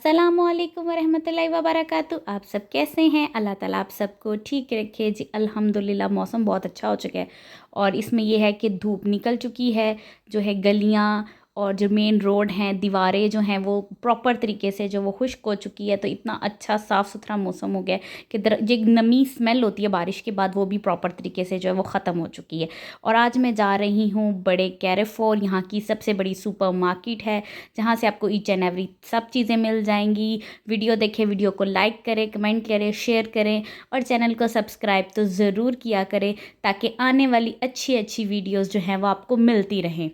अस्सलामुअलैकुम वरहमतुल्लाहि वबरकातुहू। आप सब कैसे हैं? अल्लाह ताला आप सबको ठीक रखे जी। अल्हम्दुलिल्लाह मौसम बहुत अच्छा हो चुका है और इसमें यह है कि धूप निकल चुकी है। जो है गलियाँ और जो मेन रोड हैं, दीवारें जो हैं वो प्रॉपर तरीके से जो वो खुश्क हो चुकी है। तो इतना अच्छा साफ़ सुथरा मौसम हो गया है कि ये नमी स्मेल होती है बारिश के बाद, वो भी प्रॉपर तरीके से जो है वो ख़त्म हो चुकी है। और आज मैं जा रही हूँ बड़े कैरेफोर, यहाँ की सबसे बड़ी सुपर मार्केट है, जहाँ से आपको ईच एंड एवरी सब चीज़ें मिल जाएंगी। वीडियो देखें, वीडियो को लाइक करें, कमेंट करें, शेयर करें और चैनल को सब्सक्राइब तो ज़रूर किया करें ताकि आने वाली अच्छी अच्छी वीडियोस जो हैं वो आपको मिलती रहें।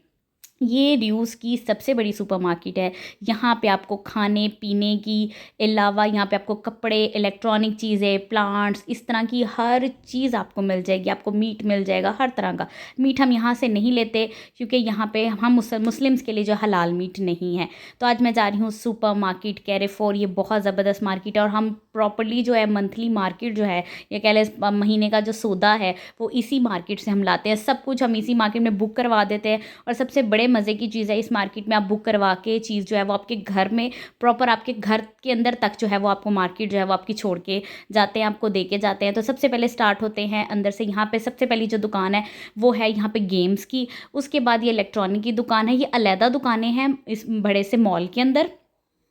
ये ड्यूज़ की सबसे बड़ी सुपरमार्केट है। यहाँ पे आपको खाने पीने की अलावा यहाँ पे आपको कपड़े, इलेक्ट्रॉनिक चीज़ें, प्लांट्स, इस तरह की हर चीज़ आपको मिल जाएगी। आपको मीट मिल जाएगा, हर तरह का मीट हम यहाँ से नहीं लेते क्योंकि यहाँ पे हम मुस्लिम्स के लिए जो हलाल मीट नहीं है। तो आज मैं जा रही हूँ सुपर मार्केट कैरेफोर। ये बहुत ज़बरदस्त मार्केट है और हम प्रॉपरली जो है मंथली मार्केट जो है या कह लें महीने का जो सौदा है वो इसी मार्केट से हम लाते हैं। सब कुछ हम इसी मार्केट में बुक करवा देते हैं और सबसे बड़े मज़े की चीज़ है, इस मार्केट में आप बुक करवा के चीज़ जो है वो आपके घर में प्रॉपर आपके घर के अंदर तक जो है वो आपको मार्केट जो है वो आपकी छोड़ के जाते हैं, आपको दे के जाते हैं। तो सबसे पहले स्टार्ट होते हैं अंदर से। यहाँ पे सबसे पहली जो दुकान है वो है यहाँ पे गेम्स की। उसके बाद ये इलेक्ट्रॉनिक की दुकान है। ये अलहदा दुकानें हैं इस बड़े से मॉल के अंदर।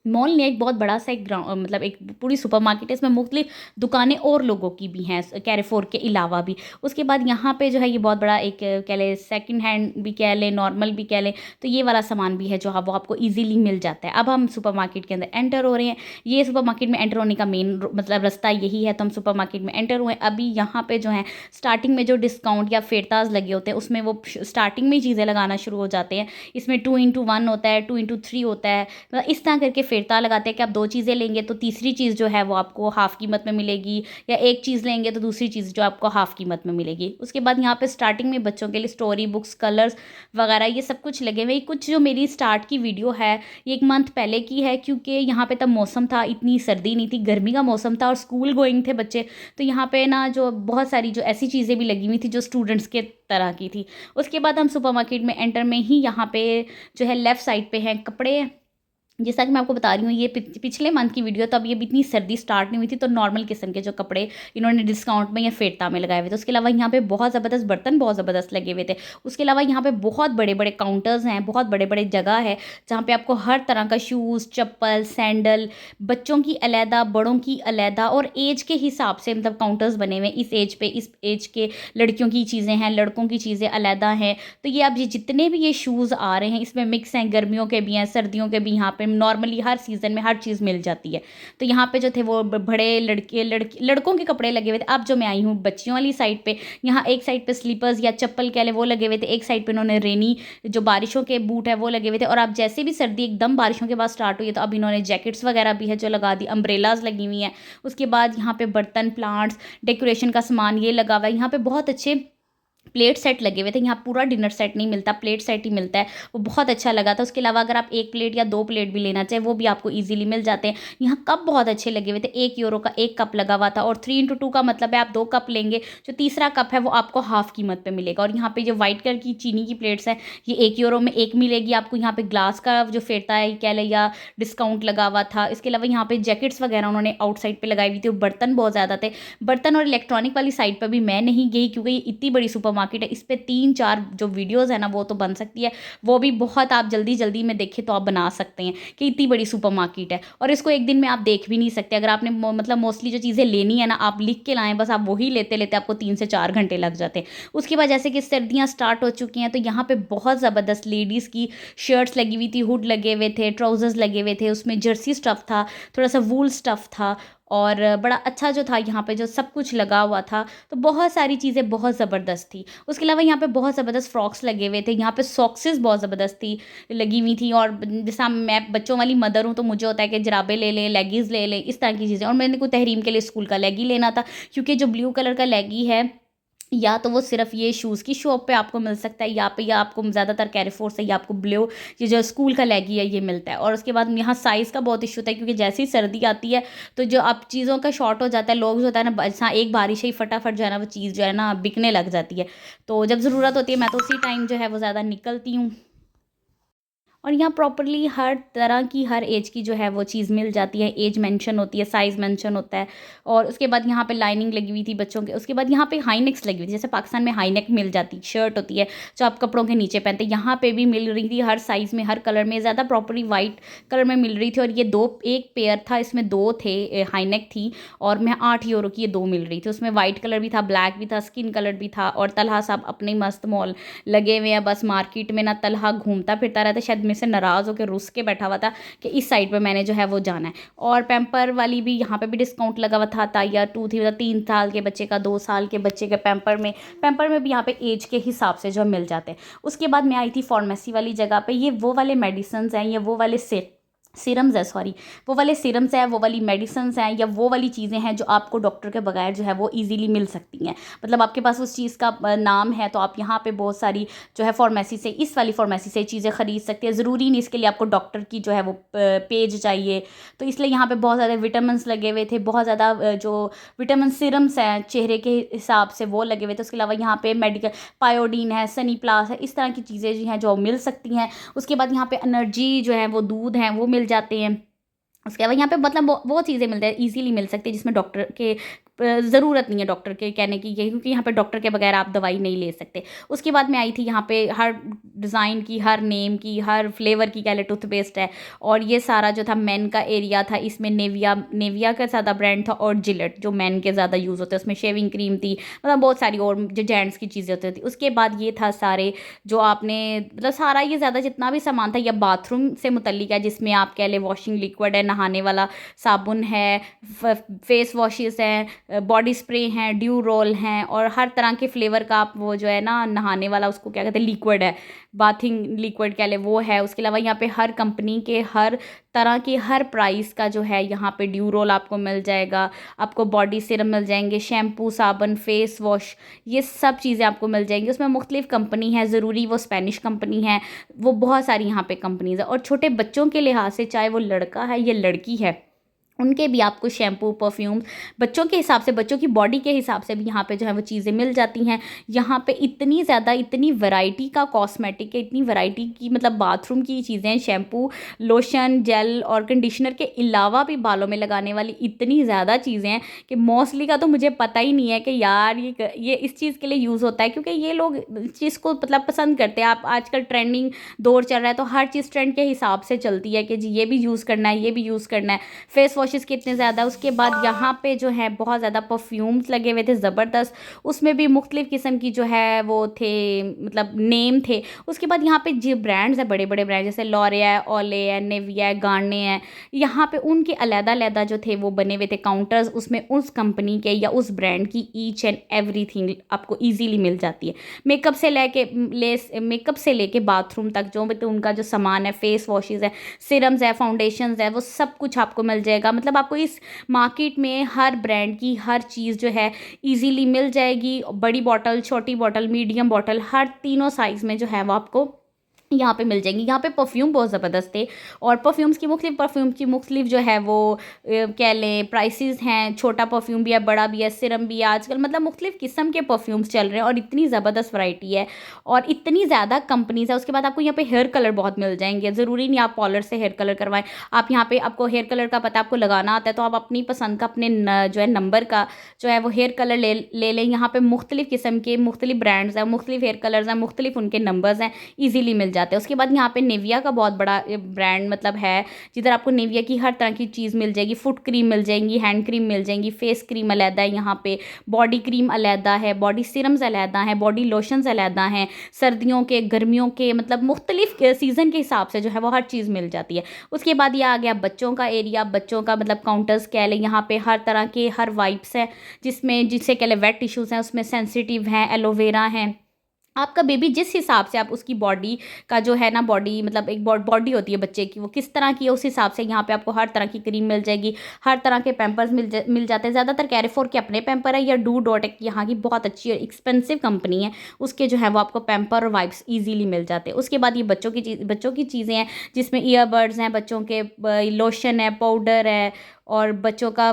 मॉल नहीं, एक बहुत बड़ा सा एक ग्राउंड, मतलब एक पूरी सुपरमार्केट है। इसमें मुख्तलिफ दुकानें और लोगों की भी हैं कैरेफोर के अलावा भी। उसके बाद यहाँ पे जो है ये बहुत बड़ा एक कह लें सेकंड हैंड भी कह लें, नॉर्मल भी कह लें, तो ये वाला सामान भी है जो वो आपको इजीली मिल जाता है। अब हम सुपरमार्केट के अंदर एंटर हो रहे हैं। ये सुपरमार्केट में एंटर होने का मेन मतलब रास्ता यही है। तो हम सुपरमार्केट में एंटर हुए। अभी यहाँ पे जो है स्टार्टिंग में जो डिस्काउंट या फेरताज लगे होते हैं उसमें वो स्टार्टिंग में चीज़ें लगाना शुरू हो जाते हैं। इसमें 2x1 होता है, 2x3 होता है, मतलब इस तरह करके फेरता लगाते हैं कि आप दो चीज़ें लेंगे तो तीसरी चीज़ जो है वो आपको हाफ़ कीमत में मिलेगी, या एक चीज़ लेंगे तो दूसरी चीज़ जो आपको हाफ़ कीमत में मिलेगी। उसके बाद यहाँ पे स्टार्टिंग में बच्चों के लिए स्टोरी बुक्स, कलर्स वगैरह ये सब कुछ लगे हुए। कुछ जो मेरी स्टार्ट की वीडियो है ये 1 मंथ पहले की है क्योंकि यहाँ पे तब मौसम था, इतनी सर्दी नहीं थी, गर्मी का मौसम था और स्कूल गोइंग थे बच्चे। तो यहाँ पे ना जो बहुत सारी जो ऐसी चीज़ें भी लगी हुई थी जो स्टूडेंट्स के तरह की थी। उसके बाद हम सुपरमार्केट में एंटर में ही यहाँ पे जो है लेफ़्ट साइड पे हैं कपड़े। जैसा कि मैं आपको बता रही हूँ ये पिछले मंथ की वीडियो, तब ये इतनी सर्दी स्टार्ट नहीं हुई थी, तो नॉर्मल किस्म के जो कपड़े इन्होंने डिस्काउंट में या फेरता में लगाए हुए थे। उसके अलावा यहाँ पे बहुत ज़बरदस्त बर्तन बहुत ज़बरदस्त लगे हुए थे। उसके अलावा यहाँ पे बहुत बड़े बड़े काउंटर्स हैं, बहुत बड़े बड़े जगह है जहाँ पे आपको हर तरह का शूज़, चप्पल, सैंडल, बच्चों की अलहदा, बड़ों की अलहदा और एज के हिसाब से मतलब काउंटर्स बने हुए। इस एज के लड़कियों की चीज़ें हैं, लड़कों की चीज़ें अलहदा हैं। तो ये अब ये जितने भी ये शूज़ आ रहे हैं इसमें मिक्स हैं, गर्मियों के भी हैं, सर्दियों के भी। यहाँ पे नॉर्मली हर सीज़न में हर चीज़ मिल जाती है। तो यहाँ पे जो थे वो बड़े लड़कों के कपड़े लगे हुए थे। अब जो मैं आई हूँ बच्चियों वाली साइड पे, यहाँ एक साइड पे स्लीपर्स या चप्पल कह लें वो लगे हुए थे, एक साइड पे उन्होंने रेनी जो बारिशों के बूट है वो लगे हुए थे। और अब जैसे भी सर्दी एकदम बारिशों के बाद स्टार्ट हुई है तो अब इन्होंने जैकेट्स वगैरह भी है जो लगा दी, अम्ब्रेलाज लगी हुई हैं। उसके बाद यहाँ पे बर्तन, प्लांट्स, डेकोरेशन का सामान ये लगा हुआ है। यहाँ पे बहुत अच्छे प्लेट सेट लगे हुए थे। यहाँ पूरा डिनर सेट नहीं मिलता, प्लेट सेट ही मिलता है, वो बहुत अच्छा लगा था। उसके अलावा अगर आप 1 प्लेट या 2 प्लेट भी लेना चाहें वो भी आपको इजीली मिल जाते हैं। यहाँ कप बहुत अच्छे लगे हुए थे। 1 यूरो का 1 कप लगा हुआ था और 3x2 का मतलब है आप 2 कप लेंगे, जो तीसरा कप है वो आपको हाफ कीमत पे मिलेगा। और यहाँ पे जो व्हाइट कलर की चीनी की प्लेट्स हैं ये 1 यूरो में 1 मिलेगी आपको। यहाँ पे ग्लास का जो फेरता है कह लें या डिस्काउंट लगा हुआ था। इसके अलावा यहाँ पे जैकेट्स वगैरह उन्होंने आउटसाइड पे लगाई हुई थी। बर्तन बहुत ज़्यादा थे। बर्तन और इलेक्ट्रॉनिक वाली साइड पर भी मैं नहीं गई क्योंकि ये इतनी बड़ी सुपरमार्केट है, इस पे 3-4 जो वीडियोस है ना वो तो बन सकती है, वो भी बहुत आप जल्दी जल्दी में देखें तो आप बना सकते हैं कि इतनी बड़ी सुपरमार्केट है। और इसको एक दिन में आप देख भी नहीं सकते। अगर आपने मतलब मोस्टली जो चीज़ें लेनी है ना आप लिख के लाएं, बस आप वही लेते लेते आपको 3 से 4 घंटे लग जाते हैं। उसके बाद जैसे कि सर्दियाँ स्टार्ट हो चुकी हैं तो यहाँ पे बहुत ज़बरदस्त लेडीज़ की शर्ट्स लगी हुई थी, हुड लगे हुए थे, ट्राउजर्स लगे हुए थे, उसमें जर्सी स्टफ़ था, थोड़ा सा वूल स्टफ़ था और बड़ा अच्छा जो था यहाँ पे जो सब कुछ लगा हुआ था। तो बहुत सारी चीज़ें बहुत ज़बरदस्त थी। उसके अलावा यहाँ पे बहुत ज़बरदस्त फ्रॉक्स लगे हुए थे। यहाँ पे सॉक्सेस बहुत ज़बरदस्त थी लगी हुई थी। और जैसा मैं बच्चों वाली मदर हूँ तो मुझे होता है कि जराबे ले लें, लेगीज़ ले लें, इस तरह की चीज़ें। और मैंने को तहरीम के लिए स्कूल का लेगी लेना था क्योंकि जो ब्लू कलर का लेगी है या तो वो सिर्फ ये शूज़ की शॉप पे आपको मिल सकता है या आपको ज़्यादातर कैरेफोर से या आपको ब्लू ये जो स्कूल का लेगी है ये मिलता है। और उसके बाद यहाँ साइज़ का बहुत इशू था क्योंकि जैसे ही सर्दी आती है तो जो अब चीज़ों का शॉर्ट हो जाता है, लोग जो होता है ना जैसा एक बारिश ही फटाफट जो है ना वो चीज़ जो है ना बिकने लग जाती है। तो जब ज़रूरत होती है मैं तो उसी टाइम जो है वो ज़्यादा निकलती हूँ। और यहाँ प्रॉपरली हर तरह की हर एज की जो है वो चीज़ मिल जाती है, एज मेंशन होती है, साइज़ मेंशन होता है। और उसके बाद यहाँ पे लाइनिंग लगी हुई थी बच्चों के, उसके बाद यहाँ पे हाई नेक्स लगी हुई थी, जैसे पाकिस्तान में हाई नेक मिल जाती शर्ट होती है जो आप कपड़ों के नीचे पहनते हैं, यहाँ पे भी मिल रही थी हर साइज़ में, हर कलर में, ज़्यादा प्रॉपरली वाइट कलर में मिल रही थी। और ये एक पेयर था, इसमें 2 थे, हाई नेक थी, और मैं 8 यूरो की ये 2 मिल रही थी। उसमें वाइट कलर भी था, ब्लैक भी था, स्किन कलर भी था। और तलहा साहब अपने मस्त मॉल लगे हुए हैं, बस मार्केट में ना तलहा घूमता फिरता रहता, शायद मेरे से नाराज़ होकर रुस के बैठा हुआ था कि इस साइड पे मैंने जो है वो जाना है। और पैम्पर वाली भी यहाँ पे भी डिस्काउंट लगा हुआ था, ईयर 2 थी, मतलब 3 साल के बच्चे का, 2 साल के बच्चे के पैम्पर में भी यहाँ पे एज के हिसाब से जो मिल जाते हैं। उसके बाद मैं आई थी फार्मेसी वाली जगह पे, ये वो वाले मेडिसिन हैं, ये वो वाले सीरम्स है, सॉरी, वो वाले सीरम्स हैं, वो वाली मेडिसिन्स हैं, या वो वाली चीज़ें हैं जो आपको डॉक्टर के बगैर जो है वो इजीली मिल सकती हैं। मतलब आपके पास उस चीज़ का नाम है तो आप यहाँ पे बहुत सारी जो है फार्मेसी से, इस वाली फार्मेसी से चीज़ें ख़रीद सकते हैं। ज़रूरी नहीं इसके लिए आपको डॉक्टर की जो है वो पेज चाहिए, तो इसलिए यहाँ पे बहुत ज़्यादा विटामिन्स लगे हुए थे, बहुत ज़्यादा जो विटामिन सीरम्स हैं चेहरे के हिसाब से वो लगे हुए थे। उसके अलावा यहाँ पे मेडिकल पायोडीन है, सनी प्लास है, इस तरह की चीज़ें जो हैं जो मिल सकती हैं। उसके बाद यहाँ पे एनर्जी जो है वो दूध हैं वो मिल जाते हैं। उसके अलावा यहाँ पे मतलब वो चीज़ें मिलते हैं, ईज़िली मिल सकती है, जिसमें डॉक्टर के ज़रूरत नहीं है डॉक्टर के कहने की, क्योंकि यहाँ पे डॉक्टर के बगैर आप दवाई नहीं ले सकते। उसके बाद मैं आई थी यहाँ पे हर डिज़ाइन की, हर नेम की, हर फ्लेवर की, कह ले टूथपेस्ट है। और ये सारा जो था मेन का एरिया था, इसमें नेविया का ज़्यादा ब्रांड था, और जिलेट जो मेन के ज़्यादा यूज़ होते हैं, उसमें शेविंग क्रीम थी, मतलब बहुत सारी और जो जेंट्स की चीज़ें होती थी। उसके बाद ये था सारे जो आपने मतलब सारा ये ज़्यादा जितना भी सामान था, यह बाथरूम से मुतल्लिक है, जिसमें आप कह ले वॉशिंग लिक्विड है, नहाने वाला साबुन है, फेस वॉशेस हैं, बॉडी स्प्रे हैं, ड्यू रोल हैं, और हर तरह के फ्लेवर का आप वो जो है ना नहाने वाला, उसको क्या कहते हैं, लिक्विड है, बाथिंग लिक्विड कह ले, वो है। उसके अलावा यहाँ पे हर कंपनी के हर तरह के हर प्राइस का जो है यहाँ पे ड्यू रोल आपको मिल जाएगा, आपको बॉडी सीरम मिल जाएंगे, शैम्पू, साबुन, फेस वॉश, ये सब चीज़ें आपको मिल जाएंगी। उसमें मुख्तलिफ कंपनी है, ज़रूरी वो स्पेनिश कंपनी है, वो बहुत सारी यहाँ पे कंपनीज है। और छोटे बच्चों के लिहाज से, चाहे वो लड़का है या लड़की है, उनके भी आपको शैम्पू, परफ्यूम, बच्चों के हिसाब से, बच्चों की बॉडी के हिसाब से भी यहाँ पे जो है वो चीज़ें मिल जाती हैं। यहाँ पे इतनी ज़्यादा, इतनी वैरायटी का कॉस्मेटिक है, इतनी वैरायटी की मतलब बाथरूम की चीज़ें, शैम्पू, लोशन, जेल और कंडीशनर के अलावा भी बालों में लगाने वाली इतनी ज़्यादा चीज़ें हैं कि मोस्टली का तो मुझे पता ही नहीं है कि यार ये इस चीज़ के लिए यूज़ होता है, क्योंकि ये लोग इस चीज़ को मतलब पसंद करते हैं। आप आजकल ट्रेंडिंग दौर चल रहा है, तो हर चीज़ ट्रेंड के हिसाब से चलती है कि जी ये भी यूज़ करना है, ये भी यूज़ करना है, फेस वॉशेस कितने ज़्यादा। उसके बाद यहाँ पे जो है बहुत ज़्यादा परफ्यूम्स लगे हुए थे ज़बरदस्त, उसमें भी मुख्तलिफ़ किस्म की जो है वो थे, मतलब नेम थे। उसके बाद यहाँ पे जो ब्रांड्स हैं, बड़े बड़े ब्रांड, जैसे लॉरिया है, ओले है, नेविया है, गार्ने है, यहाँ पे उनके अलग-अलग जो थे वो बने हुए थे काउंटर्स, उसमें उस कंपनी के या उस ब्रांड की ईच एंड एवरीथिंग आपको ईजीली मिल जाती है। मेकअप से लेके बाथरूम तक जो भी उनका जो सामान है, फेस वॉशेज़ है, सिरम्स है, फाउंडेशंस है, वो सब कुछ आपको मिल जाएगा। मतलब आपको इस मार्केट में हर ब्रांड की हर चीज़ जो है इजीली मिल जाएगी। बड़ी बॉटल, छोटी बॉटल, मीडियम बॉटल, हर तीनों साइज़ में जो है वो आपको यहाँ पे मिल जाएंगी। यहाँ पे परफ्यूम बहुत ज़बरदस्त थे, और परफ्यूम की मुख्तलिफ जो है वो कह लें प्राइसेस हैं। छोटा परफ्यूम भी है, बड़ा भी है, सिरम भी है, आजकल मतलब मुख्तलिफ किस्म के परफ्यूम्स चल रहे हैं, और इतनी ज़बरदस्त वैरायटी है और इतनी ज़्यादा कंपनीज़ है। उसके बाद आपको यहाँ पे हेयर कलर बहुत मिल जाएंगे, ज़रूरी नहीं आप पार्लर से हेयर कलर करवाएं। आप यहाँ पे, आपको हेयर कलर का पता, आपको लगाना आता है, तो आप अपनी पसंद का, अपने जो है नंबर का जो है वो हेयर कलर ले लें। यहाँ पे मुख्तलिफ किस्म के मुख्तलिफ ब्रांड्स हैं, मुख्तलिफ हेयर कलर्स हैं, मुख्तलिफ उनके नंबर्स हैं, ईजीली मिल जाते हैं। उसके बाद यहाँ पे निविया का बहुत बड़ा ब्रांड मतलब है, जिधर आपको निविया की हर तरह की चीज़ मिल जाएगी। फुट क्रीम मिल जाएंगी, हैंड क्रीम मिल जाएंगी, फेस क्रीम अलहदा है, यहाँ पे बॉडी क्रीम अलहदा है, बॉडी सीरम्स अलहदा हैं, बॉडी लोशंस अलहदा हैं, सर्दियों के, गर्मियों के, मतलब मुख्तलिफ सीज़न के हिसाब से जो है वो हर चीज़ मिल जाती है। उसके बाद ये आ गया बच्चों का एरिया, बच्चों का मतलब काउंटर्स कह लें। यहाँ पे हर तरह के हर वाइप्स हैं, जिसे कह लें वेट टिश्यूज़ हैं, उसमें सेंसिटिव हैं, एलोवेरा हैं। आपका बेबी जिस हिसाब से आप उसकी बॉडी का जो है ना, बॉडी मतलब एक बॉडी होती है बच्चे की, वो किस तरह की है, उस हिसाब से यहाँ पे आपको हर तरह की क्रीम मिल जाएगी, हर तरह के पैम्पर्स मिल जाते हैं। ज़्यादातर कैरीफोर के अपने पैम्पर है, या डू डॉट एक यहाँ की बहुत अच्छी और एक्सपेंसिव कंपनी है, उसके जो है वो आपको पैम्पर और वाइप्स ईजीली मिल जाते हैं। उसके बाद ये बच्चों की चीज़ें हैं, जिसमें ईयरबड्स हैं, बच्चों के लोशन है, पाउडर है, और बच्चों का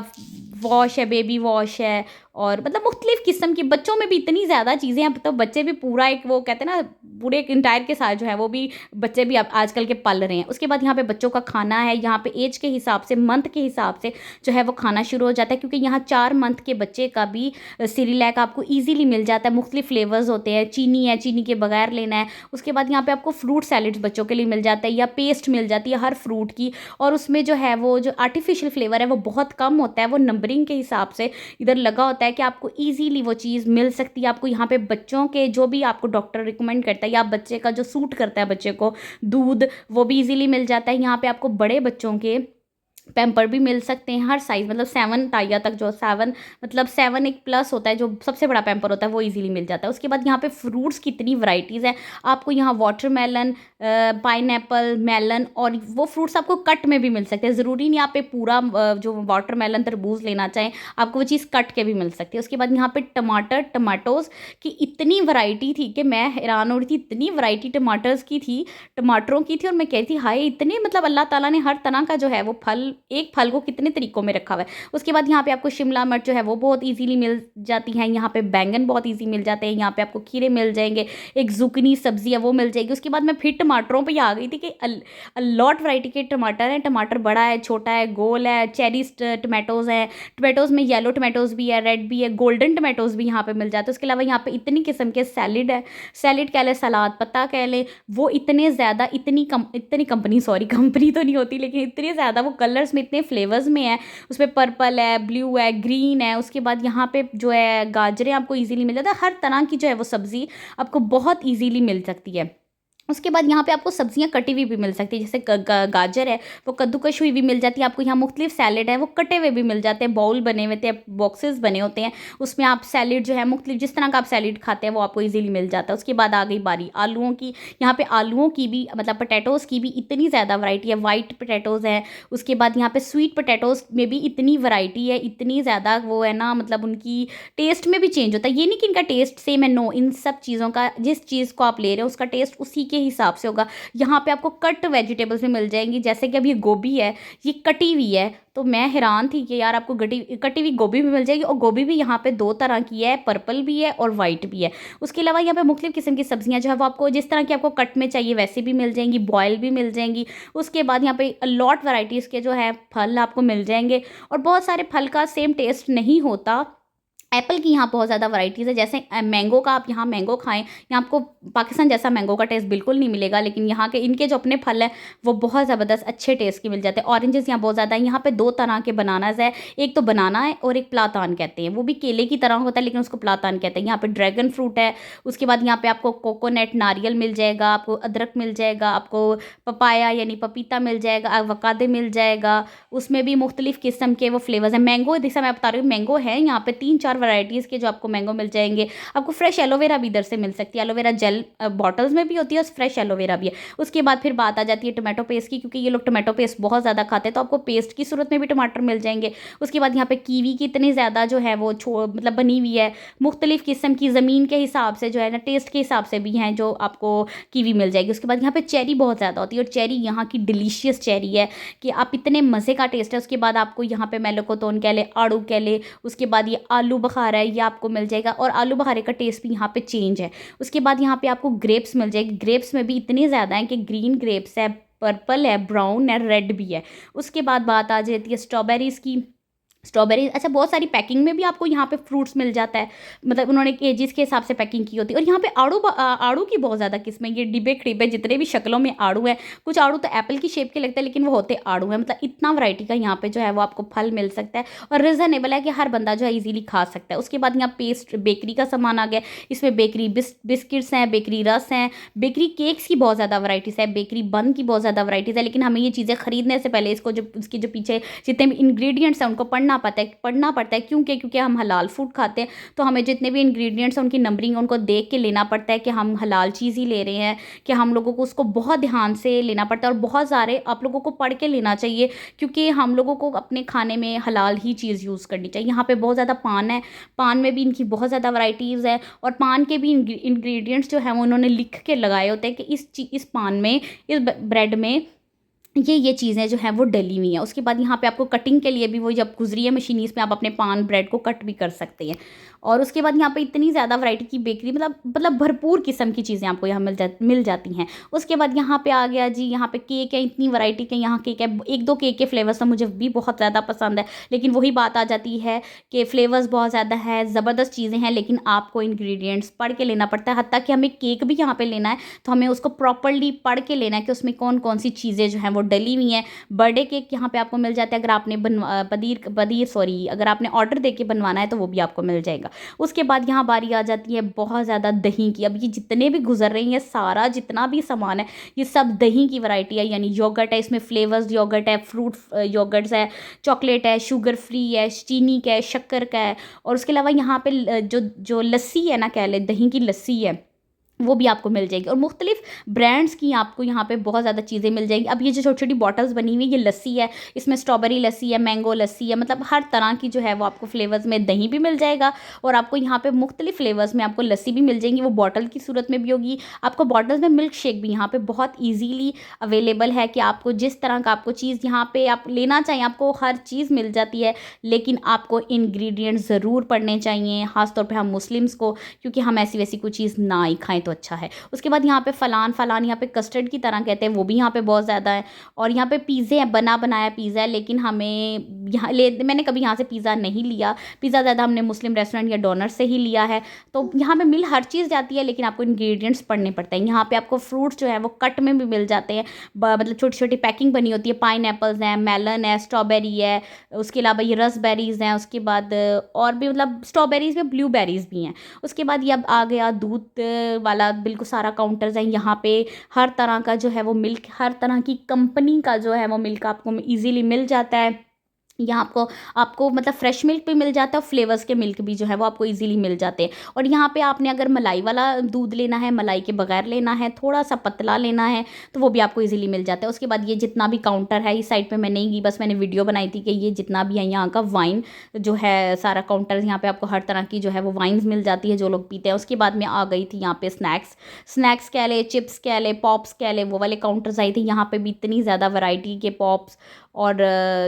वॉश है, बेबी वॉश है, और मतलब मुख्तलिफ़ किस्म की, बच्चों में भी इतनी ज़्यादा चीज़ें हैं, तो बच्चे भी पूरा एक वो कहते हैं ना, पूरे एक इंटायर के साथ जो है वो भी बच्चे भी अब आजकल के पल रहे हैं। उसके बाद यहाँ पे बच्चों का खाना है, यहाँ पे एज के हिसाब से, मंथ के हिसाब से जो है वो खाना शुरू हो जाता है, क्योंकि यहाँ 4 मंथ के बच्चे का भी सिरिलैक आपको ईजिली मिल जाता है। मुख्तलिफ फ्लेवर्स होते हैं, चीनी है, चीनी के बगैर लेना है। उसके बाद यहाँ पे आपको फ्रूट सैलेड्स बच्चों के लिए मिल जाता है, या पेस्ट मिल जाती है हर फ्रूट की, और उसमें जो है वो जो आर्टिफिशियल फ्लेवर है वो बहुत कम होता है, वो नंबरिंग के हिसाब से इधर लगा होता है कि आपको ईजीली वो चीज़ मिल सकती है। आपको यहाँ पे बच्चों के जो भी आपको डॉक्टर रिकमेंड करता है, या बच्चे का जो सूट करता है बच्चे को, दूध वो भी ईजिली मिल जाता है। यहाँ पे आपको बड़े बच्चों के पैम्पर भी मिल सकते हैं हर साइज़, मतलब 7 टाइया तक, जो 7 मतलब 7 एक प्लस होता है, जो सबसे बड़ा पैम्पर होता है वो इजीली मिल जाता है। उसके बाद यहाँ पे फ्रूट्स की इतनी वैरायटीज़ हैं, आपको यहाँ वाटरमेलन, पाइनएप्पल, मेलन, और वो फ्रूट्स आपको कट में भी मिल सकते हैं। ज़रूरी नहीं आप पूरा जो वाटरमेलन तरबूज लेना चाहें, आपको वो चीज़ कट के भी मिल सकती है। उसके बाद यहाँ पे टमाटोज़ की इतनी वैरायटी थी कि मैं हैरान हो रही थी, इतनी वैरायटी टमाटर्स की थी, टमाटरों की थी, और मैं कहती हाय इतने, मतलब अल्लाह ताला ने हर तरह का जो है वो फल, एक फल को कितने तरीकों में रखा हुआ है। उसके बाद यहाँ पे आपको शिमला मिर्च जो है वो बहुत इजीली मिल जाती है, यहाँ पे बैंगन बहुत इजी मिल जाते हैं, यहाँ पे आपको खीरे मिल जाएंगे, एक जुकनी सब्जी है वो मिल जाएगी। उसके बाद मैं फिर टमाटरों पे ही आ गई थी कि लॉट वैरायटी के टमाटर हैं, टमाटर बड़ा है, छोटा है, गोल है, चेरी टमाटोज़ हैं, टमाटोज़ में येलो टमाटोज़ भी है, रेड भी है, गोल्डन टमाटोज़ भी यहाँ पे मिल जाते हैं। उसके अलावा यहाँ पे इतनी किस्म के सैलिड है, सैलिड कह लें, सलाद पत्ता कह लें, वो इतने ज़्यादा, इतनी कंपनी, सॉरी कंपनी तो नहीं होती, लेकिन इतने ज़्यादा वो कलर्स में, इतने फ्लेवर्स में है, उसमें पर्पल है, ब्लू है, ग्रीन है। उसके बाद यहाँ पे जो है गाजरें आपको इजीली मिल जाता है, हर तरह की जो है वो सब्ज़ी आपको बहुत इजीली मिल सकती है। उसके बाद यहाँ पे आपको सब्जियां कटी हुई भी मिल सकती है, जैसे गाजर है वो कद्दूकश हुई भी मिल जाती है आपको। यहाँ मुख्तलिफ सैलेड है वो कटे हुए भी मिल जाते हैं, बाउल बने हुए थे, बॉक्सेस बने होते हैं, उसमें आप सैलेड जो है मुख्तलिफ जिस तरह का आप सैलेड खाते हैं वो आपको इजीली मिल जाता है। उसके बाद आ गई बारी आलूओं की, यहाँ पे आलूओं की भी, मतलब पोटैटोज़ की भी इतनी ज़्यादा वैरायटी है, वाइट पोटैटोज़ है। उसके बाद यहाँ पे स्वीट पोटैटोज़ में भी इतनी वैरायटी है, इतनी ज़्यादा वो है ना, मतलब उनकी टेस्ट में भी चेंज होता है। ये नहीं कि इनका टेस्ट सेम है, नो, इन सब चीज़ों का, जिस चीज़ को आप ले रहे हो उसका टेस्ट उसी के हिसाब से होगा। यहाँ पे आपको कट वेजिटेबल्स भी मिल जाएंगी, जैसे कि अब ये गोभी है, ये कटी हुई है, तो मैं हैरान थी कि यार आपको कटी हुई गोभी भी मिल जाएगी, और गोभी भी यहाँ पे 2 तरह की है, पर्पल भी है और वाइट भी है। उसके अलावा यहाँ पे मुख्तलिफ किस्म की सब्जियां जो है वो आपको जिस तरह की आपको कट में चाहिए वैसे भी मिल जाएंगी, बॉयल भी मिल जाएंगी। उसके बाद यहाँ पे लॉट वैरायटीज़ के जो है फल आपको मिल जाएंगे, और बहुत सारे फल का सेम टेस्ट नहीं होता। एप्पल की यहाँ बहुत ज़्यादा वैरायटीज़ है, जैसे मैंगो का, आप यहाँ मैंगो खाएं, यहाँ आपको पाकिस्तान जैसा मैंगो का टेस्ट बिल्कुल नहीं मिलेगा, लेकिन यहाँ के इनके जो अपने फल हैं वो बहुत ज़बरदस्त अच्छे टेस्ट के मिल जाते हैं। ऑरेंजेस यहाँ बहुत ज़्यादा है, यहाँ पे 2 तरह के बनानाज है, एक तो बनाना है और एक प्लातान कहते हैं, वो भी केले की तरह होता है लेकिन उसको प्लातान कहते हैं। यहाँ पे ड्रैगन फ्रूट है। उसके बाद यहाँ पे आपको कोकोनट, नारियल मिल जाएगा, आपको अदरक मिल जाएगा, आपको पपाया यानी पपीता मिल जाएगा, अवकाडो मिल जाएगा, उसमें भी मुख्तलिफ किस्म के वो फ्लेवर्स हैं। मैंगो, जैसा मैं बता रही हूँ, मैंगो है यहाँ पे 3-4 वैरायटीज़ के जो आपको मैंगो मिल जाएंगे। आपको फ्रेश एलोवेरा भी इधर से मिल सकती है, एलोवेरा जेल बॉटल्स में भी होती है और फ्रेश एलोवेरा भी है। उसके बाद फिर बात आ जाती है टोमेटो पेस्ट की, क्योंकि ये लोग टोमेटो पेस्ट बहुत ज़्यादा खाते हैं, तो आपको पेस्ट की सूरत में भी टमाटर मिल जाएंगे। उसके बाद यहाँ पे कीवी की इतनी ज़्यादा जो है वो मतलब बनी हुई है, मुख्तलिफ किस्म की, ज़मीन के हिसाब से जो है ना, टेस्ट के हिसाब से भी हैं जो आपको कीवी मिल जाएगी। उसके बाद यहाँ पे चेरी बहुत ज़्यादा होती है, और चेरी यहाँ की डिलीशियस चेरी है कि आप इतने मज़े का टेस्ट है। उसके बाद आपको यहाँ पे मेलोकोतोन कह ले, आड़ू कह ले, उसके बाद ये आलू बुखारा है, ये आपको मिल जाएगा, और आलू बुखारे का टेस्ट भी यहाँ पे चेंज है। उसके बाद यहाँ पे आपको ग्रेप्स मिल जाएगी, ग्रेप्स में भी इतने ज़्यादा हैं कि ग्रीन ग्रेप्स है, पर्पल है, ब्राउन है, रेड भी है। उसके बाद बात आ जाती है स्ट्रॉबेरीज़ की। स्ट्रॉबेरी, अच्छा, बहुत सारी पैकिंग में भी आपको यहाँ पे फ्रूट्स मिल जाता है, मतलब उन्होंने केजीज के हिसाब से पैकिंग की होती है। और यहाँ पे आड़ू की बहुत ज़्यादा किस्में, ये डिब्बे खड़िब्बे जितने भी शक्लों में आड़ू है, कुछ आड़ू तो एप्पल की शेप के लगते हैं लेकिन वो होते आड़ू है, मतलब इतना वैरायटी का यहाँ पे जो है वो आपको फल मिल सकता है, और रिजनेबल है कि हर बंदा जो है ईजिली खा सकता है। उसके बाद यहाँ पेस्ट, बेकरी का सामान आ गया, इसमें बेकरी बिस्किट्स हैं, बेकरी रस हैं, बेकरी केक्स की बहुत ज़्यादा वैराइटीज़ है, बेकरी बन की बहुत ज़्यादा वैराइटीज़ है। लेकिन हमें ये चीज़ें खरीदने से पहले इसको जो उसके जो पीछे जितने भी इंग्रेडिएंट्स हैं उनको पढ़ना पड़ता है, क्योंकि हम हलाल फूड खाते हैं, तो हमें जितने भी इंग्रेडिएंट्स हैं उनकी नंबरिंग उनको देख के लेना पड़ता है कि हम हलाल चीज़ ही ले रहे हैं, कि हम लोगों को उसको बहुत ध्यान से लेना पड़ता है, और बहुत सारे आप लोगों को पढ़ के लेना चाहिए, क्योंकि हम लोगों को अपने खाने में हलाल ही चीज़ यूज़ करनी चाहिए। यहाँ पे बहुत ज़्यादा पान है, पान में भी इनकी बहुत ज़्यादा वैराइटीज़ है, और पान के भी इंग्रेडिएंट्स जो है वो उन्होंने लिख के लगाए होते हैं कि इस पान में, इस ब्रेड में ये चीज़ें जो हैं वो डली हुई हैं। उसके बाद यहाँ पे आपको कटिंग के लिए भी वो जब गुज़री है मशीन, इसमें आप अपने पान ब्रेड को कट भी कर सकते हैं। और उसके बाद यहाँ पे इतनी ज़्यादा वैरायटी की बेकरी, मतलब भरपूर किस्म की चीज़ें आपको यहाँ मिल जाती हैं। उसके बाद यहाँ पे आ गया जी, यहाँ पे केक है, इतनी वैरायटी के यहाँ केक है। 1-2 केक के फ्लेवर्स तो मुझे भी बहुत ज़्यादा पसंद है, लेकिन वही बात आ जाती है कि फ्लेवर्स बहुत ज़्यादा है, ज़बरदस्त चीज़ें हैं, लेकिन आपको इंग्रीडियंट्स पढ़ के लेना पड़ता है। हत्ता कि हमें केक भी यहाँ पे लेना है तो हमें उसको प्रॉपर्ली पढ़ के लेना है कि उसमें कौन-कौन सी चीज़ें जो हैं वो डली हुई हैं। बर्थडे केक यहाँ पे आपको मिल जाता है, अगर आपने अगर आपने ऑर्डर देके बनवाना है तो वो भी आपको मिल जाएगा। उसके बाद यहाँ बारी आ जाती है बहुत ज़्यादा दही की। अब ये जितने भी गुजर रही हैं, सारा जितना भी सामान है ये सब दही की वैरायटी है। यानी योगर्ट है, इसमें फ्लेवर्स योगर्ट है, फ्रूट योगर्ट्स है, चॉकलेट है, शुगर फ्री है, चीनी का है, शक्कर का है। और उसके अलावा यहाँ पे जो जो लस्सी है ना, कह ले दही की लस्सी है, वो भी आपको मिल जाएगी। और मुख्तलिफ ब्रांड्स की आपको यहाँ पे बहुत ज़्यादा चीज़ें मिल जाएंगी। अब ये जो छोटी छोटी बॉटल्स बनी हुई है, ये लस्सी है, इसमें स्ट्रॉबेरी लस्सी है, मैंगो लस्सी है, मतलब हर तरह की जो है वो आपको फ्लेवर्स में दही भी मिल जाएगा। और आपको यहाँ पे मुख्तलिफ फ्लेवर्स में आपको लस्सी भी मिल जाएंगी, वो बॉटल की सूरत में भी होगी। आपको बॉटल्स में मिल्क शेक भी यहाँ पे बहुत ईजीली अवेलेबल है कि आपको जिस तरह का आपको चीज़ यहाँ पे आप लेना चाहिए, आपको हर चीज़ मिल जाती है। लेकिन आपको इंग्रेडिएंट्स ज़रूर पढ़ने चाहिए, ख़ासतौर पे हम मुस्लिम्स को, क्योंकि हम ऐसी वैसी कोई चीज़ ना ही खाएं तो अच्छा है। उसके बाद यहाँ पे फलान यहाँ पे कस्टर्ड की तरह कहते हैं, वो भी यहाँ पे बहुत ज़्यादा है। और यहाँ पे पिज़्ज़े हैं, बना बनाया पिज़्ज़ा है, लेकिन हमें मैंने कभी यहाँ से पिज़्ज़ा नहीं लिया। पिज़्ज़ा ज़्यादा हमने मुस्लिम रेस्टोरेंट या डोनर से ही लिया है। तो यहाँ पे मिल हर चीज़ जाती है, लेकिन आपको इंग्रेडिएंट्स पढ़ने पड़ते हैं। यहाँ पे आपको फ्रूट्स जो है वो कट में भी मिल जाते हैं, मतलब छोटी छोटी पैकिंग बनी होती है। पाइन एप्पल्स हैं, मेलन है, स्ट्रॉबेरी है, उसके अलावा ये रसबेरीज़ हैं। उसके बाद और भी, मतलब स्ट्रॉबेरीज़ में ब्लूबेरीज़ भी हैं। उसके बाद ये अब आ गया दूध वाला, बिल्कुल सारा काउंटर्स हैं यहाँ पे। हर तरह का जो है वो मिल्क, हर तरह की कंपनी का जो है वो मिल्क आपको ईजीली मिल जाता है। यहाँ आपको आपको मतलब फ्रेश मिल्क भी मिल जाता है, और फ्लेवर्स के मिल्क भी जो है वो आपको इजीली मिल जाते हैं। और यहाँ पे आपने अगर मलाई वाला दूध लेना है, मलाई के बगैर लेना है, थोड़ा सा पतला लेना है, तो वो भी आपको इजीली मिल जाता है। उसके बाद ये जितना भी काउंटर है, इस साइड पे मैं नहीं गई, बस मैंने वीडियो बनाई थी कि ये जितना भी है यहाँ का वाइन जो है, सारा काउंटर, यहाँ पे आपको हर तरह की जो है वो वाइन्स मिल जाती है जो लोग पीते हैं। उसके बाद मैं आ गई थी यहाँ पे स्नैक्स कह ले, चिप्स कह ले, पॉप्स कह ले, वो वाले काउंटर्स आई थी। यहाँ पे भी इतनी ज़्यादा वैरायटी के पॉप्स और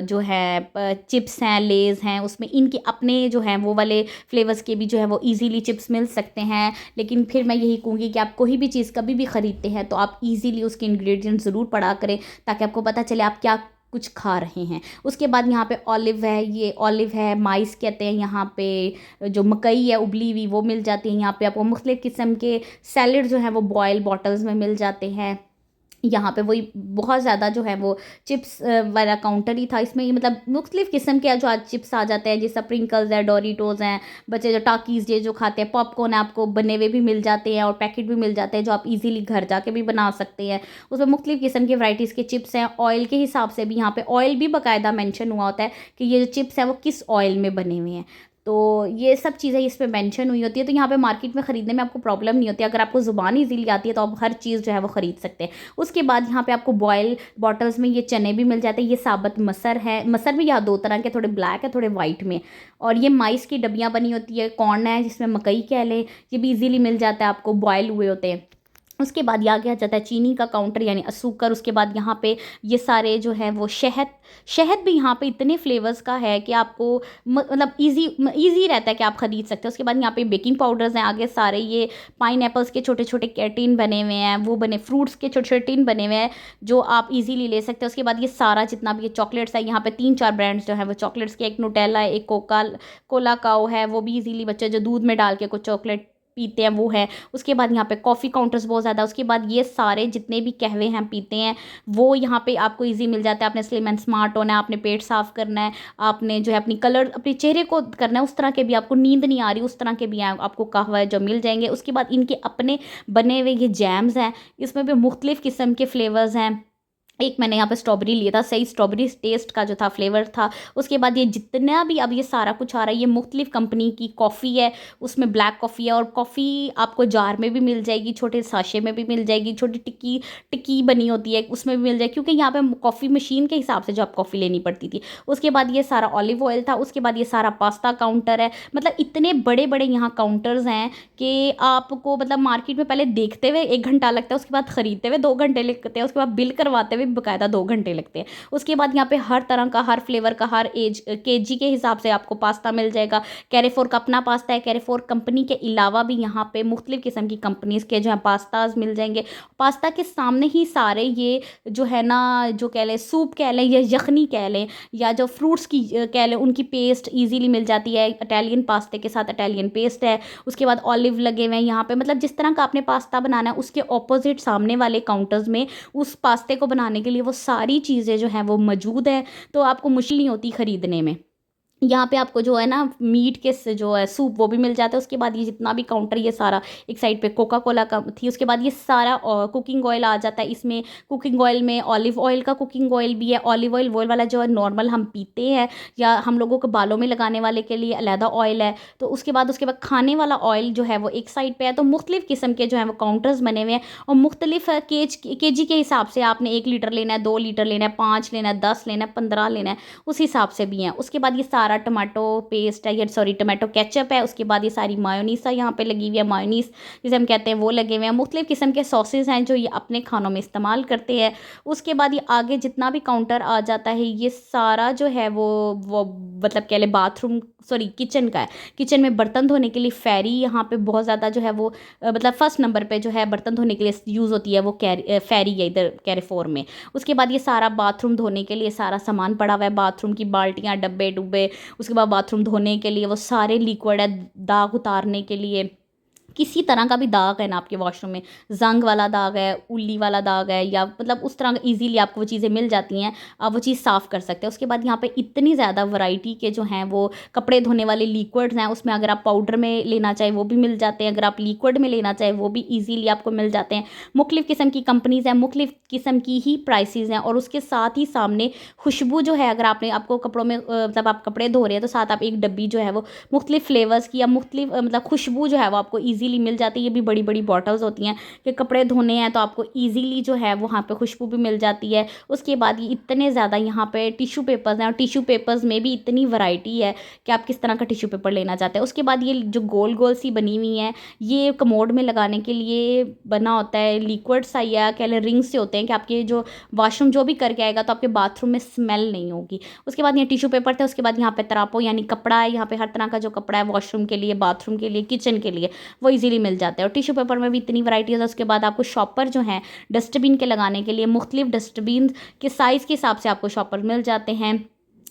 जो है चिप्स हैं, लेज़ हैं, उसमें इनके अपने जो हैं वो वाले फ्लेवर्स के भी जो है वो इजीली चिप्स मिल सकते हैं। लेकिन फिर मैं यही कहूँगी कि आप कोई भी चीज़ कभी भी ख़रीदते हैं तो आप इजीली उसके इंग्रेडिएंट्स ज़रूर पढ़ा करें, ताकि आपको पता चले आप क्या कुछ खा रहे हैं। उसके बाद यहाँ पे ऑलिव है, ये ऑलिव है, माइस कहते हैं यहाँ पे, जो मकई है उबली हुई वो मिल जाती है। यहाँ पे आपको मुख्तलिफ़ किस्म के सैलड जो हैं वो बॉयल बॉटल्स में मिल जाते हैं। यहाँ पे वही बहुत ज़्यादा जो है वो चिप्स वाला काउंटर ही था। इसमें मतलब मुख्तलिफ़ किस्म के जो आज चिप्स आ जाते हैं, जैसे स्प्रिंकल्स है, डोरिटोज़ हैं, बच्चे जो टाकीज़ ये जो खाते हैं, पॉपकॉर्न है, आपको बने हुए भी मिल जाते हैं और पैकेट भी मिल जाते हैं जो आप इजीली घर जाके भी बना सकते हैं। उसमें मुख्तलिफ़ किस्म की वैराइटीज़ के चिप्स हैं। ऑयल के हिसाब से भी यहाँ पे ऑयल भी बाकायदा मेंशन हुआ होता है कि ये जो चिप्स हैं वो किस ऑयल में बने हुए हैं। तो ये सब चीज़ें इस पे मेंशन हुई होती है, तो यहाँ पे मार्केट में ख़रीदने में आपको प्रॉब्लम नहीं होती। अगर आपको ज़ुबान ईज़िली आती है तो आप हर चीज़ जो है वो ख़रीद सकते हैं। उसके बाद यहाँ पे आपको बॉयल बॉटल्स में ये चने भी मिल जाते हैं। ये साबुत मसर है, मसर भी यहाँ 2 तरह के, थोड़े ब्लैक है, थोड़े वाइट में। और ये माइस की डब्बियाँ बनी होती है, कॉर्न है जिसमें मकई कह लें, ये भी ईज़िली मिल जाता है आपको, बॉयल हुए होते हैं। उसके बाद ये आगे आ जाता है चीनी का काउंटर, यानी असूकर। उसके बाद यहाँ पे ये सारे जो है वो शहद भी यहाँ पे इतने फ्लेवर्स का है कि आपको मतलब इजी रहता है कि आप ख़रीद सकते हैं। उसके बाद यहाँ पे बेकिंग पाउडर्स हैं आगे सारे, ये पाइन एप्पल्स के छोटे छोटे टिन बने हुए हैं, वो बने फ्रूट्स के छोटे छोटे टिन बने हुए हैं जो आप इजीली ले सकते हैं। उसके बाद ये सारा जितना भी ये चॉकलेट्स है, यहाँ पे 3-4 ब्रांड्स जो है वो चॉकलेट्स के, एक नुटेला है, एक कोला काओ है, वो भी इजीली बच्चे जो दूध में डाल के कुछ चॉकलेट पीते हैं वो है। उसके बाद यहाँ पे कॉफ़ी काउंटर्स बहुत ज़्यादा। उसके बाद ये सारे जितने भी कहवे हैं पीते हैं वो यहाँ पे आपको इजी मिल जाता है। आपने स्लिम एंड स्मार्ट होना है, आपने पेट साफ़ करना है, आपने जो है अपनी कलर अपने चेहरे को करना है, उस तरह के भी, आपको नींद नहीं आ रही उस तरह के भी आपको कहवा जो मिल जाएंगे। उसके बाद इनके अपने बने हुए ये जैम्स हैं, इसमें भी मुख्तलिफ़ किस्म के फ्लेवर्स हैं। एक मैंने यहाँ पे स्ट्रॉबेरी लिया था, सही स्ट्रॉबेरी टेस्ट का जो था फ्लेवर था। उसके बाद ये जितना भी अब ये सारा कुछ आ रहा है, ये मुख्तलिफ़ कंपनी की कॉफ़ी है, उसमें ब्लैक कॉफ़ी है, और कॉफ़ी आपको जार में भी मिल जाएगी, छोटे साशे में भी मिल जाएगी, छोटी टिक्की बनी होती है उसमें भी मिल जाएगी, क्योंकि यहाँ पे कॉफ़ी मशीन के हिसाब से जो आप कॉफ़ी लेनी पड़ती थी। उसके बाद ये सारा ऑलिव ऑयल था। उसके बाद ये सारा पास्ता काउंटर है। मतलब इतने बड़े बड़े यहाँ काउंटर्स हैं कि आपको मतलब मार्केट में पहले देखते हुए 1 घंटा लगता है, उसके बाद ख़रीदते हुए 2 घंटे लगते हैं, उसके बाद बिल करवाते हुए भी बाकायदा 2 घंटे लगते हैं। उसके बाद यहाँ पे हर तरह का, हर फ्लेवर का, हर एज केजी के हिसाब से आपको पास्ता मिल जाएगा। कैरेफोर का अपना पास्ता है। कैरेफोर कंपनी के अलावा भी यहाँ पे मुख्तलिफ़ किस्म की कंपनीज़ के जो है पास्ताज़ मिल जाएंगे। पास्ता के सामने ही सारे ये जो है ना, जो कह लें सूप कह लें या यखनी कह लें या जो फ्रूट्स की कह लें, उनकी पेस्ट ईज़िली मिल जाती है। इटालियन पास्ते के साथ इटालियन पेस्ट है। उसके बाद ऑलिव लगे हुए हैं यहाँ पे। मतलब जिस तरह का आपने पास्ता बनाना है उसके ऑपोजिट सामने वाले काउंटर्स में उस पास्ते को बनाने के लिए वो सारी चीज़ें जो हैं वो मौजूद है, तो आपको मुश्किल नहीं होती ख़रीदने में। यहाँ पे आपको जो है ना मीट के जो है सूप वो भी मिल जाता है। उसके बाद ये जितना भी काउंटर, ये सारा एक साइड पे कोका कोला का थी। उसके बाद ये सारा कुकिंग ऑयल आ जाता है इसमें। कुकिंग ऑयल में ऑलिव ऑयल का कुकिंग ऑयल भी है। ऑलिव ऑयल वो वाला जो है नॉर्मल हम पीते हैं या हम लोगों को बालों में लगाने वाले के लिए अलहदा ऑयल है। तो उसके बाद खाने वाला ऑयल जो है वो एक साइड पर है। तो मुख्तलिफ़ किस्म के जो है वो काउंटर्स बने हुए हैं और मुख्तलिफ केजी के हिसाब से आपने 1 लीटर लेना है, 2 लीटर लेना है, 5 लेना है, 10 लेना है, 15 लेना है, उस हिसाब से भी हैं। उसके बाद ये सारा टमाटो पेस्ट है, ये सॉरी टमाटो केचप है। उसके बाद ये सारी मायोनीस यहाँ पे लगी हुई है। मायोनीस जिसे हम कहते हैं वो लगे हुए हैं। मुख्तलिफ़ किस्म के सॉसेज हैं जो ये अपने खानों में इस्तेमाल करते हैं। उसके बाद ये आगे जितना भी काउंटर आ जाता है ये सारा जो है वो मतलब कह लें बाथरूम सॉरी किचन का है। किचन में बर्तन धोने के लिए फेरी यहाँ पे बहुत ज़्यादा जो है वो मतलब फर्स्ट नंबर पे जो है बर्तन धोने के लिए यूज़ होती है वो फेरी है इधर कैरेफोर में। उसके बाद ये सारा बाथरूम धोने के लिए सारा सामान पड़ा हुआ है। बाथरूम की बाल्टियाँ, डब्बे डुब्बे, उसके बाद बाथरूम धोने के लिए वो सारे लिक्विड है, दाग उतारने के लिए। किसी तरह का भी दाग है ना आपके वॉशरूम में, जंग वाला दाग है, उल्ली वाला दाग है या मतलब उस तरह का ईज़िली आपको वो चीज़ें मिल जाती हैं, आप वो चीज़ साफ़ कर सकते हैं। उसके बाद यहाँ पे इतनी ज़्यादा वैरायटी के जो हैं वो कपड़े धोने वाले लिक्विड्स हैं। उसमें अगर आप पाउडर में लेना चाहें वो भी मिल जाते हैं, अगर आप लिक्विड में लेना चाहें वो भी ईज़िली आपको मिल जाते हैं। मुख्तलिफ़ किस्म की कंपनीज़ हैं, मुख्तलिफ़ किस्म की ही प्राइसेज़ हैं और उसके साथ ही सामने खुशबू जो है, अगर आपको कपड़ों में मतलब आप कपड़े धो रहे हैं तो साथ आप एक डब्बी जो है वो मुख्तलिफ़ फ्लेवर्स की या मुख्तलिफ़ मतलब खुशबू जो है वो आपको ईज़िली मिल जाती है। ये भी बड़ी बड़ी बॉटल्स होती हैं कि कपड़े धोने हैं तो आपको ईज़िली जो है वहाँ पे खुशबू भी मिल जाती है। उसके बाद ये इतने ज़्यादा यहाँ पे टिश्यू पेपर्स हैं और टिश्यू पेपर्स में भी इतनी वैरायटी है कि आप किस तरह का टिश्यू पेपर लेना चाहते हैं। उसके बाद ये जो गोल गोल सी बनी हुई हैं ये कमोड में लगाने के लिए बना होता है। लिक्विड सा या कह लें रिंग से होते हैं कि आपके जो वॉशरूम जो भी करके आएगा तो आपके बाथरूम में स्मेल नहीं होगी। उसके बाद ये टिश्यू पेपर थे। उसके बाद यहाँ पे तरापो यानी कपड़ा है। यहाँ पे हर तरह का जो कपड़ा है वॉशरूम के लिए, बाथरूम के लिए, किचन के लिए वो ईज़िली मिल जाता है। और टिश्यू पेपर में भी इतनी वैरायटीज़ है। उसके बाद आपको शॉपर जो हैं डस्टबिन के लगाने के लिए मुख्तलिफ डस्टबिन के साइज़ के हिसाब से आपको शॉपर मिल जाते हैं।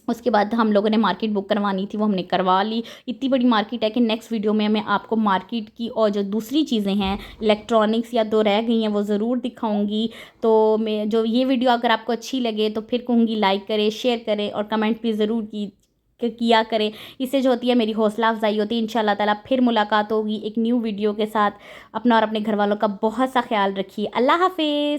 उसके बाद हम लोगों ने मार्केट बुक करवानी थी, वो हमने करवा ली। इतनी बड़ी मार्केट है कि नेक्स्ट वीडियो में मैं आपको मार्केट की और जो दूसरी चीज़ें हैं इलेक्ट्रॉनिक्स या 2 रह गई हैं वो ज़रूर दिखाऊंगी। तो मैं जो ये वीडियो अगर आपको अच्छी लगे तो फिर कहूँगी लाइक करें, शेयर करें और कमेंट भी ज़रूर किया करें। इससे जो होती है मेरी हौसला अफजाई होती है। इंशाल्लाह ताला फिर मुलाकात होगी एक न्यू वीडियो के साथ। अपना और अपने घर वालों का बहुत सा ख्याल रखिए। अल्लाह हाफिज़।